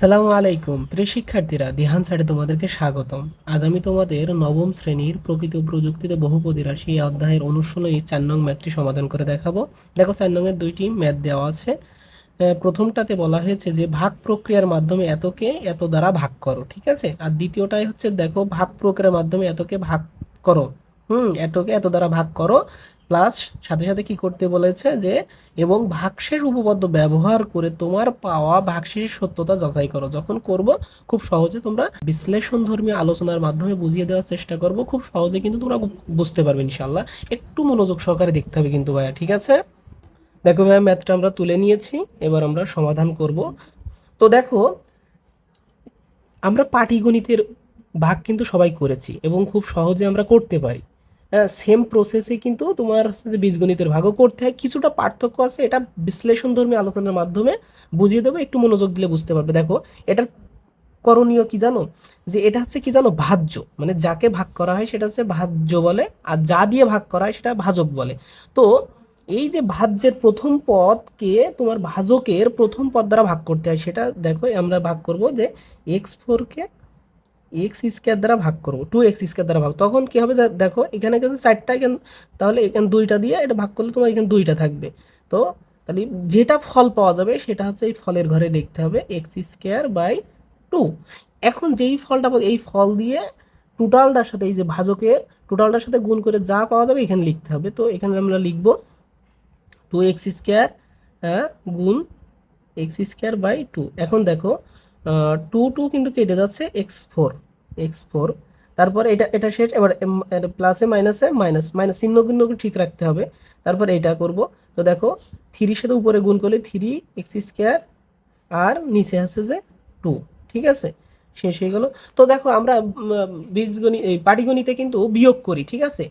আসসালামু আলাইকুম প্রিয় শিক্ষার্থীরা, দিহান স্যারে তোমাদেরকে স্বাগতম। আজ আমি তোমাদের নবম শ্রেণীর প্রকৃতি ও প্রযুক্তিতে বহুপদী রাশি এই অধ্যায়ের অনুশীলনী 4 নং ম্যাথটি সমাধান করে দেখাবো। দেখো, 4 নং এর দুইটি ম্যাথ দেওয়া আছে। প্রথমটাতে বলা হয়েছে যে ভাগ প্রক্রিয়ার মাধ্যমে এতকে এত দ্বারা ভাগ করো, ঠিক আছে। আর দ্বিতীয়টাই হচ্ছে, দেখো, ভাগ প্রক্রিয়ার মাধ্যমে এতকে ভাগ করো, এতকে এত দ্বারা ভাগ করো, প্লাস সাথে সাথে কি করতে বলেছে যে এবং ভাগশেষ উপপাদ্য ব্যবহার করে তোমার পাওয়া ভাগশেষের সত্যতা যাচাই করো। যখন করব খুব সহজে তোমরা বিশ্লেষণ ধর্মী আলোচনার মাধ্যমে বুঝিয়ে দেওয়ার চেষ্টা করব, খুব সহজে কিন্তু তোমরা বুঝতে পারবে ইনশাল্লাহ। একটু মনোযোগ সহকারে দেখতে হবে কিন্তু ভাইয়া, ঠিক আছে। দেখো ভাইয়া, ম্যাথটা আমরা তুলে নিয়েছি, এবার আমরা সমাধান করব। তো দেখো, আমরা পাটিগণিতের ভাগ কিন্তু সবাই করেছি এবং খুব সহজে আমরা করতে পারি। হ্যাঁ, সেম প্রসেসে কিন্তু তোমার হচ্ছে যে বীজগণিতের ভাগও করতে হয়, কিছুটা পার্থক্য আছে। এটা বিশ্লেষণধর্মী আলোচনার মাধ্যমে বুঝিয়ে দেবো, একটু মনোযোগ দিলে বুঝতে পারবে। দেখো, এটার করণীয় কি জানো, যে এটা হচ্ছে কি জানো, ভাজ্য, মানে যাকে ভাগ করা হয় সেটা হচ্ছে ভাজ্য বলে, আর যা দিয়ে ভাগ করা হয় সেটা ভাজক বলে। তো এই যে ভাজ্যের প্রথম পদকে তোমার ভাজকের প্রথম পদ দ্বারা ভাগ করতে হয়, সেটা দেখো আমরা ভাগ করব যে x4 কে এক্স স্কোয়ার দ্বারা ভাগ করবো, 2x² দ্বারা ভাগ। তখন কি হবে, দেখো এখানে কিন্তু 4টা, এখানে তাহলে এখানে 2টা দিয়ে এটা ভাগ করলে তোমার এখানে 2টা থাকবে। তো তাহলে যেটা ফল পাওয়া যাবে সেটা হচ্ছে এই ফলের ঘরে লিখতে হবে x²/2। এখন যেই ফলটা পাবো, এই ফল দিয়ে টোটালটার সাথে, এই যে ভাজকের টোটালটার সাথে গুণ করে যা পাওয়া যাবে এখানে লিখতে হবে। তো এখানে আমরা লিখবো 2x², হ্যাঁ, গুণ x²/2। এখন দেখো, 2 কিন্তু কেটে যাচ্ছে, x4। তারপর এটা এটা শেষ। এবার প্লাসে মাইনাসে মাইনাস, মাইনাস চিহ্ন কিন্তু ঠিক রাখতে হবে। তারপর এটা করব। তো দেখো, 3 সাথে উপরে গুণ করলে 3x², আর নিচে আছে যে 2, ঠিক আছে, শেষ হয়ে গেল। তো দেখো, আমরা বীজগণিত, এই পাটিগণিতে কিন্তু বিয়োগ করি, ঠিক আছে।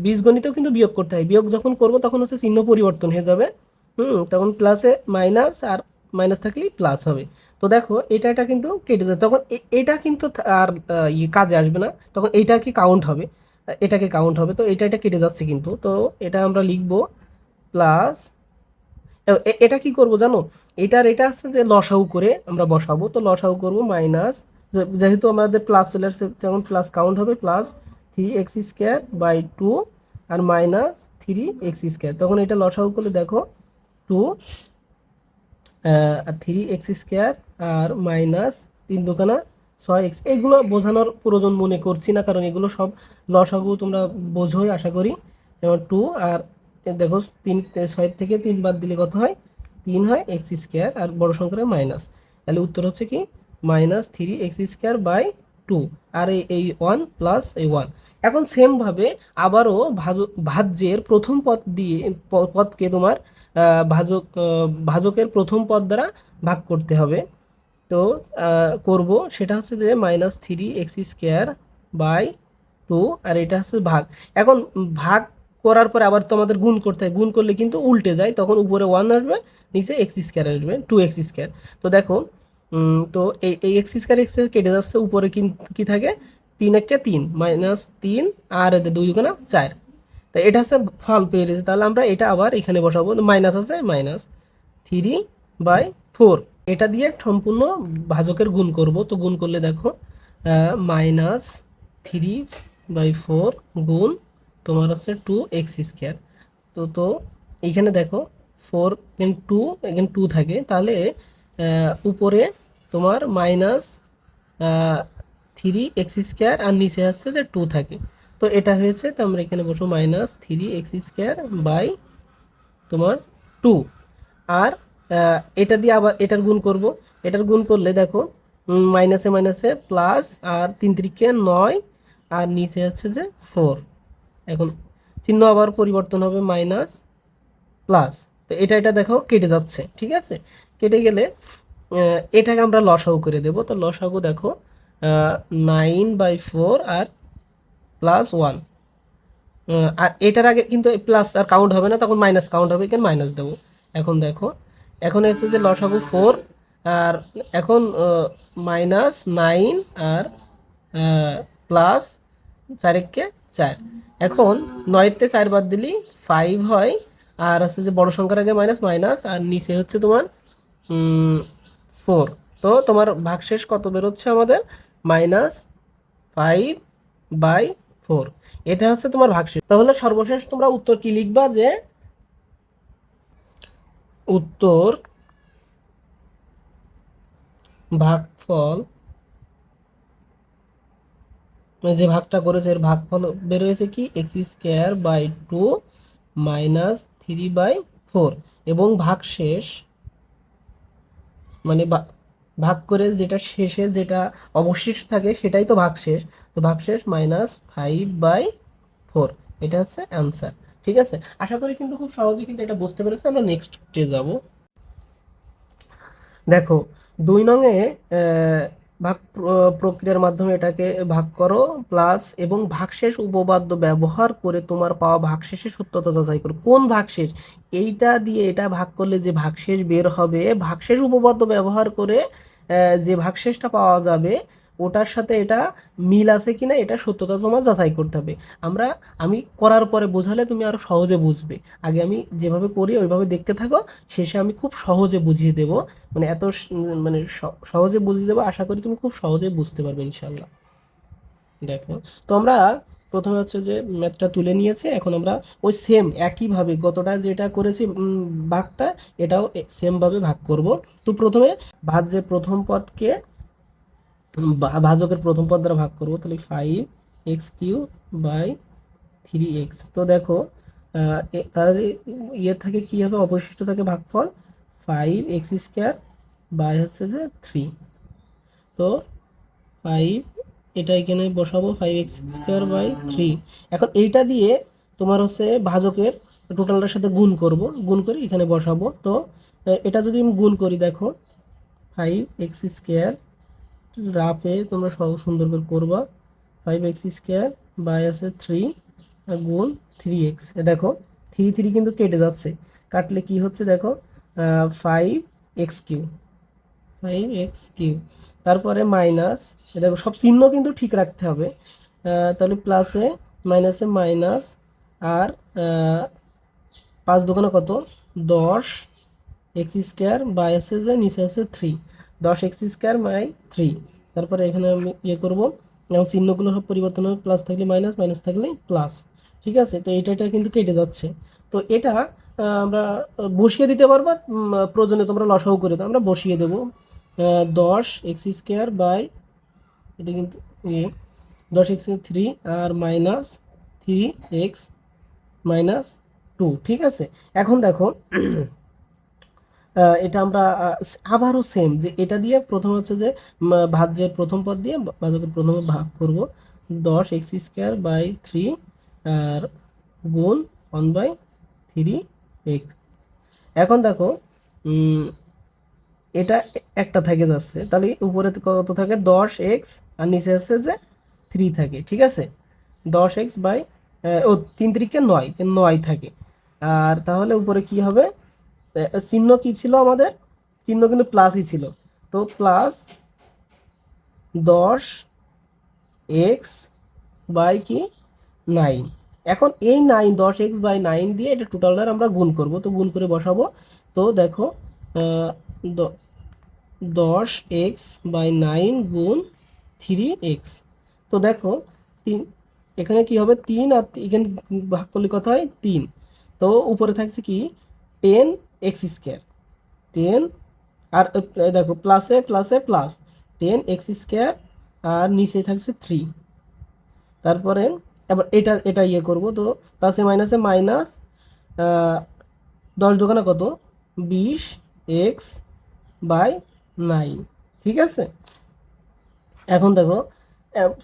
বীজগণিতেও কিন্তু বিয়োগ করতে হয়। বিয়োগ যখন করব তখন হচ্ছে চিহ্ন পরিবর্তন হয়ে যাবে, তখন প্লাসে মাইনাস, আর মাইনাস থাকলেই প্লাস হবে। তো দেখো, এটা কিন্তু কেটে যায়, তখন এটা কিন্তু আর কাজে আসবে না, তখন এইটা কি কাউন্ট হবে, এটাকে কাউন্ট হবে। তো এটা কেটে যাচ্ছে কিন্তু, তো এটা আমরা লিখবো প্লাস। এটা কি করব জানো, এটা আছে যে লসাগু করে আমরা বসাবো। তো লসাগু করব মাইনাস, যেহেতু আমাদের প্লাস চলে আসছে তখন প্লাস কাউন্ট হবে, প্লাস 3x²/2 আর মাইনাস 3x²। তখন এটা লসাগু করলে দেখো 2 আর 3x², আর মাইনাস 3 দুগুণা 6x। এগুলো বোঝানোর প্রয়োজন মনে করছি না, কারণ এগুলো সব লসাগু তোমরা বোঝোই আশা করি। যেমন 2 আর দেখো 3, 6 থেকে 3 বাদ দিলে কত হয়, 3 হয় x², আর বড় সংখ্যার মাইনাস। তাহলে উত্তর হচ্ছে কি -3x²/2, আর এই 1 প্লাস এই 1। এখন সেমভাবে আবারও ভাজ্যের প্রথম পদ দিয়ে পদকে তোমার ভাজকের প্রথম পদ দ্বারা ভাগ করতে হবে। তো করব, সেটা হচ্ছে যে -3x²/2, আর এটা হচ্ছে ভাগ। এখন ভাগ করার পরে আবার তো আমাদের গুণ করতে হয়, গুণ করলে কিন্তু উল্টে যায়, তখন উপরে 1 আসবে, নিচে x² আসবে, 2x²। তো দেখো, তো এই x² কেটে যাচ্ছে, উপরে কি থাকে, 3 × 3 -3, আর 2 × 4। তো এটা হচ্ছে ফল পেয়ে গেছে। তাহলে আমরা এটা আবার এখানে বসাবো, মাইনাস আছে, -3/4। এটা দিয়ে সম্পূর্ণ ভাজকের গুণ করব। তো গুণ করলে দেখো, -3/4 গুণ তোমার হচ্ছে 2x²। তো এইখানে দেখো 4 × 2, এখানে 2 থাকে, তাহলে উপরে তোমার -3x², আর নিচে আসছে যে 2 থাকে। তো এটা হয়েছে, তো আমরা এখানে বসবো -3x²/তোমার 2। আর এটা দিয়ে আবার এটার গুণ করব। এটার গুণ করলে দেখো, মাইনাসে মাইনাসে প্লাস, আর 3×3 = 9, আর নিচে হচ্ছে যে 4। এখন চিহ্ন আবার পরিবর্তন হবে, মাইনাস প্লাস। তো এটা দেখো কেটে যাচ্ছে, ঠিক আছে। কেটে গেলে এটাকে আমরা লসাগু করে দেব। তো লসাগু দেখো, 9/4 আর +1। আর এটার আগে কিন্তু প্লাস আর কাউন্ট হবে না, তখন মাইনাস কাউন্ট হবে, এখানে মাইনাস দেবো। এখন দেখো, এখন এসে যে লসাগু 4, আর এখন -9 আর প্লাস 4×4। এখন 9-তে 4 বাদ দিলেই 5 হয়, আর আছে যে বড় সংখ্যার আগে মাইনাস মাইনাস, আর নিচে হচ্ছে তোমার 4। তো তোমার ভাগশেষ কত বেরোচ্ছে আমাদের? -5/4। এটা হচ্ছে তোমার ভাগশেষ। তাহলে সর্বশেষ তোমরা উত্তর কি লিখবা? যে উত্তর ভাগফল, মানে যে ভাগটা করেছে এর ভাগফল বের হয়েছে কি x²/2 -3/4, এবং ভাগশেষ মানে ভাগ করে যেটা শেষে যেটা অবশিষ্ট থাকে সেটাই তো ভাগশেষ। তো ভাগশেষ -5/4, এটা হচ্ছে অ্যান্সার। ঠিক আছে, আশা করি কিন্তু খুব সহজে কিন্তু এটা বুঝতে পেরেছে। আমরা নেক্সটে যাব। দেখো 2 নংয়ে ভাগ প্রক্রিয়ার মাধ্যমে এটাকে ভাগ করো, প্লাস এবং ভাগশেষ উপপাদ্য ব্যবহার করে তোমার পাওয়া ভাগশেষের সত্যতা যাচাই করো। কোন ভাগশেষ? এইটা দিয়ে এটা ভাগ করলে যে ভাগশেষ বের হবে, ভাগশেষ উপপাদ্য ব্যবহার করে যে ভাগশেষটা পাওয়া যাবে ওটার সাথে এটা মিল আছে কিনা এটা সত্যতা তোমার যাচাই করতে হবে। আমি করার পরে বোঝালে তুমি আরো সহজে বুঝবে। আগে আমি যেভাবে করি ওইভাবে দেখতে থাকো, শেষে আমি খুব সহজে বুঝিয়ে দেবো। মানে মানে সহজে বুঝিয়ে দেবো, আশা করি তুমি খুব সহজে বুঝতে পারবে ইনশাল্লাহ। দেখো, তো আমরা প্রথমে হচ্ছে যে ম্যাথটা তুলে নিয়েছে, এখন আমরা ওই সেম একইভাবে গতটা যেটা করেছি ভাগটা, এটাও সেম ভাবে ভাগ করব। তো প্রথমে ভাজ্যের প্রথম পদকে ভাজকের প্রথম পদ দ্বারা ভাগ করব, তাহলে 5x³/3x। তো দেখো তাহলে ইয়ে থাকে কি হবে, অবশিষ্ট থাকে ভাগফল 5x² বাই হচ্ছে যে 3। তো 5, এটা এখানে বসাবো 5x²/3। এখন এইটা দিয়ে তোমার হচ্ছে ভাজকের টোটালটার সাথে গুণ করব, গুণ করে এখানে বসাবো। তো এটা যদি আমি গুণ করি, দেখো 5x², রাফে তোমরা সব সুন্দর করে করবা, 5x² বাই আছে 3 গুণ 3x। দেখো 3 কিন্তু কেটে যাচ্ছে, কাটলে কি হচ্ছে দেখো 5x³, 5x³, তারপরে মাইনাস, দেখো সব চিহ্ন কিন্তু ঠিক রাখতে হবে। তাহলে প্লাসে মাইনাসে মাইনাস, আর 5 দোকানে কত 10x² বাই আছে যে নিচে আছে 3, 10x²/3। তারপরে এখানে আমি ইয়ে করবো, এবং চিহ্নগুলো সব পরিবর্তন হবে, প্লাস থাকলে মাইনাস, মাইনাস থাকলে প্লাস। ঠিক আছে, তো এটা কিন্তু কেটে যাচ্ছে। তো এটা আমরা বসিয়ে দিতে পারবো, প্রয়োজনে তোমরা লসাগু করে দাও, আমরা বসিয়ে দেবো 10x² বাই, এটা কিন্তু 10x3 আর -3x-2। ঠিক আছে, এখন দেখো এটা আমরা আবারও সেম, যে এটা দিয়ে প্রথম হচ্ছে যে ভাজ্যের প্রথম পদ দিয়ে ভাজকের প্রথমে ভাগ করব, 10x²/3 আর গুণ 1/3x। এখন দেখো এটা একটা থেকে যাচ্ছে, তাহলে উপরে কত থাকে 10x, আর নিচে আছে যে 3 থাকে। ঠিক আছে, 10x/3 9, 9 থাকে। আর তাহলে উপরে কি হবে, চিহ্ন কি ছিল আমাদের? চিহ্ন কিন্তু প্লাসই ছিল। তো প্লাস 10x/9। এখন এই 10x/9 দিয়ে এটা টোটালটার আমরা গুণ করব, তো গুণ করে বসাবো। তো দেখো 10x/9 গুণ 3x। তো দেখো এখানে কি হবে 3, আর এখানে ভাগ করলে কত হয় 3। তো উপরে থাকছে কি 10x², 10, আর দেখো প্লাসে প্লাসে প্লাস 10x², আর নিচে থাকছে 3। তারপরে আবার এটা এটা ইয়ে করব, তো প্লাসে মাইনাসে মাইনাস, 10 দোকানে কত 20x/9। ঠিক আছে, এখন দেখো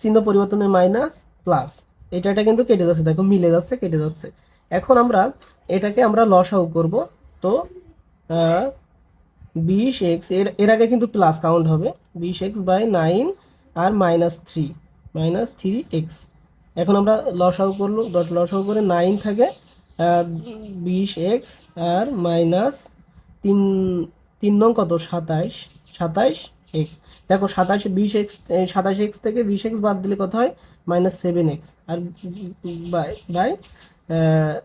চিহ্ন পরিবর্তনে মাইনাস প্লাস, এটা কিন্তু কেটে যাচ্ছে, দেখো মিলে যাচ্ছে, কেটে যাচ্ছে। এখন আমরা এটাকে আমরা লসাগু করব। তো 20x, এর আগে কিন্তু প্লাস কাউন্ট হবে, 20x/9 আর -3x। এখন আমরা লসাগু করলো, লসাগু করে 9 থাকে, 20x আর মাইনাস 3, 3 নং কত 27, 27x। দেখো 20x, 27x থেকে 20x বাদ দিলে কত হয় -7x, আর বাই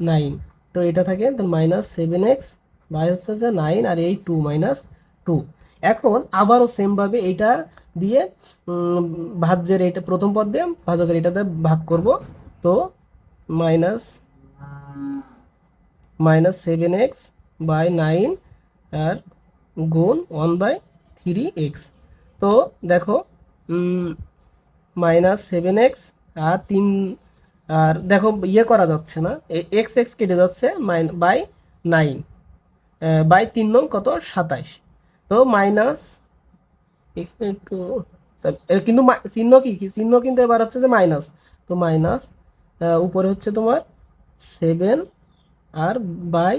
9। তো এটা থাকে তো -7x বাই হচ্ছে যে 9, আর এই 2 - 2। এখন আবারও সেমভাবে এইটা দিয়ে ভাজ্যের এটা প্রথম পদ দিয়ে ভাজকের এটাতে ভাগ করব। তো মাইনাস -7x বাই 9 আর গুণ 1/3x। তো দেখো -7x আর 3, আর দেখো ইয়ে করা যাচ্ছে না, এক্স এক্স কেটে যাচ্ছে, বাই 9 বাই 3 নং কত 27। তো মাইনাস একটু কিন্তু চিহ্ন কি কি চিহ্ন কিন্তু এবার হচ্ছে যে মাইনাস। তো মাইনাস উপরে হচ্ছে তোমার 7 আর বাই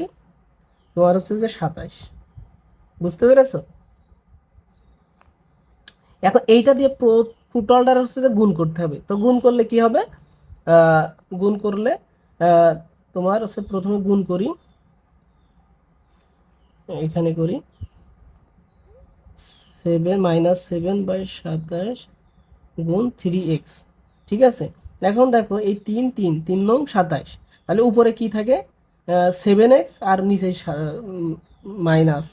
তোমার হচ্ছে যে 27। বুঝতে পেরেছো? এখন এইটা দিয়ে টোটালটার হচ্ছে যে গুণ করতে হবে। তো গুণ করলে কি হবে? গুণ করলে তোমার হচ্ছে প্রথমে গুণ করি, এখানে করি 7 - 7/27 গুণ 3x। ঠিক আছে, এখন দেখো এই 3 নং 27, তাহলে উপরে কি থাকে 7x আর নিচে মাইনাস,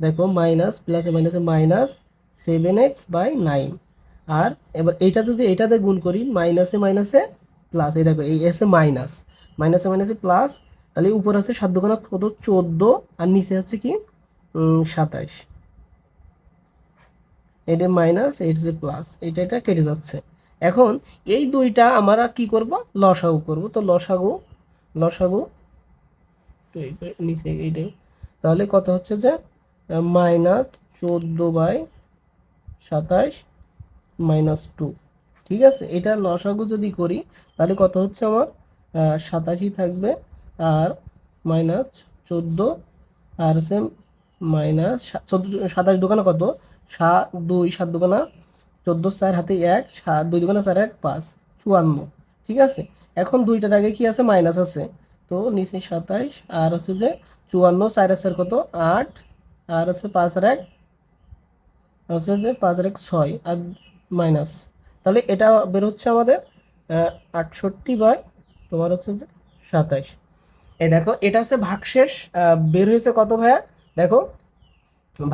দেখো মাইনাস প্লাসে মাইনাসে -7x/9। আর এবার এইটা যদি এইটাতে গুণ করি মাইনাসে মাইনাসে প্লাস, এই দেখো এই এসে মাইনাস, মাইনাসে মাইনাসে প্লাস, তাহলে উপরে আছে 7 দুগুণা কত 14 আর নিচে হচ্ছে কি 27। এটা মাইনাস এইট যে প্লাস, এটা কেটে যাচ্ছে। এখন এই দুইটা আমরা কি করব? লসাগু করব। তো লসাগু লসাগু নিচে এইটা, তাহলে কত হচ্ছে যে -14/27 - 2। ঠিক আছে, এটা লসাগু যদি করি তাহলে কত হচ্ছে আমার 87 থাকবে, আর -14, আর হচ্ছে মাইনাস 27 দোকানে কত 7 দোকানা 14, 4 হাতে 1, 7 2 দোকানা 4 1 5 54। ঠিক আছে, এখন দুইটার আগে কি আছে? মাইনাস আছে। তো নিচে 27 আর হচ্ছে যে 54, 4 আছে কত 8, আর আছে 5 আর 1 হচ্ছে যে 5 আর 1 6 আর মাইনাস, তাহলে এটা বের হচ্ছে আমাদের 68 বাই তোমার হচ্ছে যে 27। এই দেখো এটা হচ্ছে ভাগশেষ বের হয়েছে কত ভাইয়া? দেখো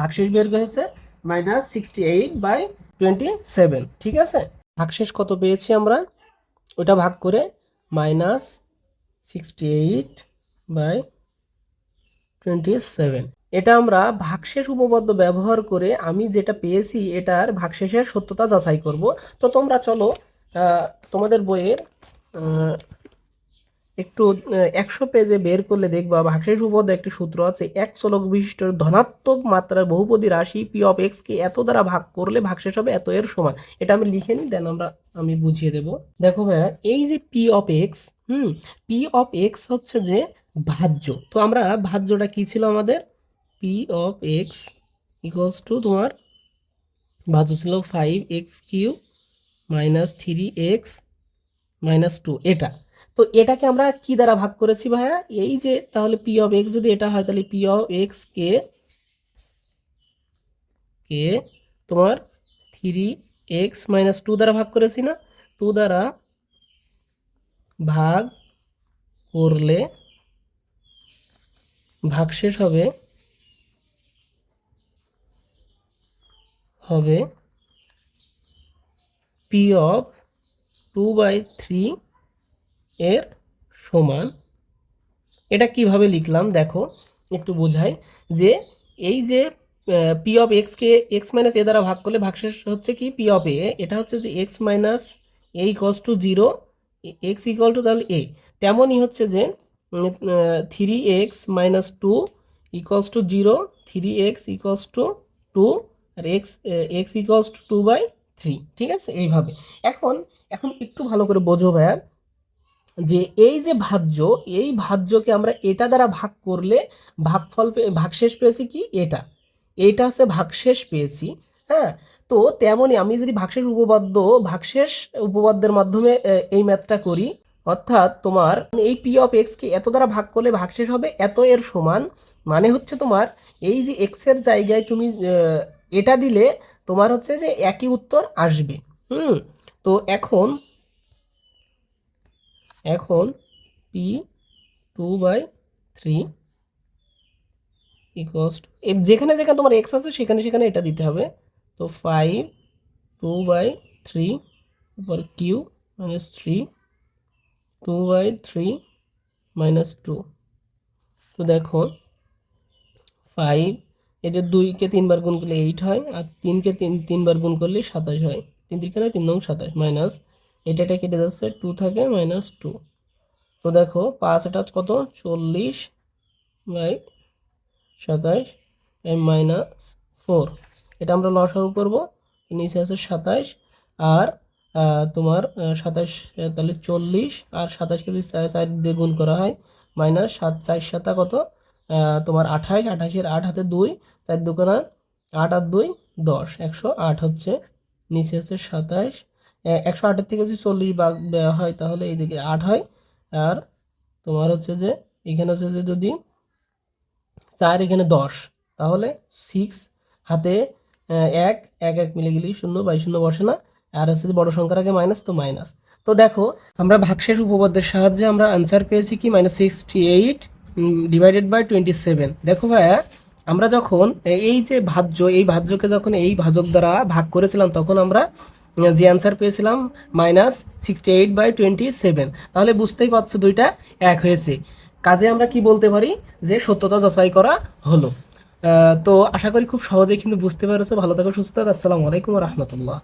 ভাগশেষ বের হয়েছে -68/27। ঠিক আছে, ভাগশেষ কত পেয়েছি আমরা, ওটা ভাগ করে -68/27। এটা আমরা ভাগশেষ উপপাদ্য ব্যবহার করে আমি যেটা পেয়েছি এটার ভাগশেষের সত্যতা যাচাই করব। তো তোমরা চলো তোমাদের বইয়ের একটু 100 পেজে বের করলে দেখবা ভাগশেষ উপপাদ্যে একটি সূত্র আছে, এক চলক বিশিষ্ট ধনাত্মক মাত্রার বহুপদী রাশি পি অফ এক্স কে এত দ্বারা ভাগ করলে ভাগশেষ হবে এত এর সমান। এটা আমি লিখে নিই, দেন আমি বুঝিয়ে দেব। দেখো ভাইয়া, এই যে P of x, P of x হচ্ছে যে ভাজ্য। তো আমরা ভাজ্যটা কি ছিল আমাদের? P of x equals two তোমার ভাজ্য ছিল 5x³ - 3x - 2, এটা। তো এটাকে আমরা কি দ্বারা ভাগ করেছি ভাইয়া? এই যে তাহলে পি অফ এক্স যদি এটা হয় তাহলে পি অফ এক্স কে কে তোমার 3x - 2 দ্বারা ভাগ করেছি না? 2 দ্বারা ভাগ করলে ভাগশেষ হবে হবে পি অফ 2/3 এর সমান। এটা কিভাবে লিখলাম দেখো, একটু বোঝাই যে এই যে পি অফ এক্সকে এক্স মাইনাস এ দ্বারা ভাগ করলে ভাগশেষ হচ্ছে কি পি অফ এ, এটা হচ্ছে যে x minus a equals to 0, x equal to তাহলে এ। তেমনই হচ্ছে যে 3x - 2 equals to 0, 3x equals to 2, আর এক্স এক্স ইকুয়ালস টু 2/3। ঠিক আছে, এইভাবে। এখন এখন একটু ভালো করে বোঝো ভাইয়া, যে এই যে ভাজ্য, এই ভাজ্যকে আমরা এটা দ্বারা ভাগ করলে ভাগশেষ পেয়েছি কি এটা, এইটা হচ্ছে ভাগশেষ পেয়েছি। হ্যাঁ, তো তেমনই আমি যদি ভাগশেষ উপপাদ্যের মাধ্যমে এই ম্যাথটা করি, অর্থাৎ তোমার এই পি অফ এক্সকে এত দ্বারা ভাগ করলে ভাগশেষ হবে এত এর সমান, মানে হচ্ছে তোমার এই যে এক্স এর জায়গায় তুমি এটা দিলে তোমার হচ্ছে যে একই উত্তর আসবে। তো এখন এখন P 2/3 ইকুয়ালস টু যেখানে যেখানে তোমার এক্স আছে সেখানে সেখানে এটা দিতে হবে। তো 5 2/3 উপর কিউ মাইনাস 3 2/3 মাইনাস 2। তো দেখো 5, এটা 2কে 3 বার গুণ করলে 8 হয়, আর 3কে 3 বার গুণ করলে 27 হয়। 3 3 3 9 27 মাইনাস এটা কেটে যাচ্ছে 2 থাকে মাইনাস 2। তো দেখো 5 এটা কত 40/27 মাইনাস 4। এটা আমরা লসাগু করব, নিচে আছে 27 আর তোমার 27, তাহলে 40 আর 27কে যদি 4 দিয়ে গুণ করা হয় মাইনাস 7 4 7 কত তোমার 28, 28-এর 8 হাতে 2, 4 দুগুণা 8 আর 2 10, 108 হচ্ছে। নিচে আছে 27, 108-এর থেকে যদি 40 বাদ দেওয়া হয় তাহলে এইদিকে 8 হয়। আর তোমার হচ্ছে যে এখানে হচ্ছে যে যদি 4 এখানে 10, তাহলে 6 হাতে 1 1 1 মিলে গেলেই 0, 0 বসে না, আর হচ্ছে যে বড় সংখ্যার আগে মাইনাস, তো মাইনাস। তো দেখো আমরা ভাগশেষ উপপাদ্যের সাহায্যে আমরা আনসার পেয়েছি কি -68 ডিভাইডেড বাই 27। দেখো ভাইয়া, আমরা যখন এই যে এই ভাজ্যকে যখন এই ভাজক দ্বারা ভাগ করেছিলাম তখন আমরা যে অ্যান্সার পেয়েছিলাম -68/27। তাহলে বুঝতেই পারছো দুইটা এক হয়েছে। কাজে আমরা কি বলতে পারি যে সত্যতা যাচাই করা হলো। তো আশা করি খুব সহজেই কিন্তু বুঝতে পেরেছো। ভালো থাকো, সুস্থ থাকো। আসসালামু আলাইকুম ওয়া রাহমাতুল্লাহ।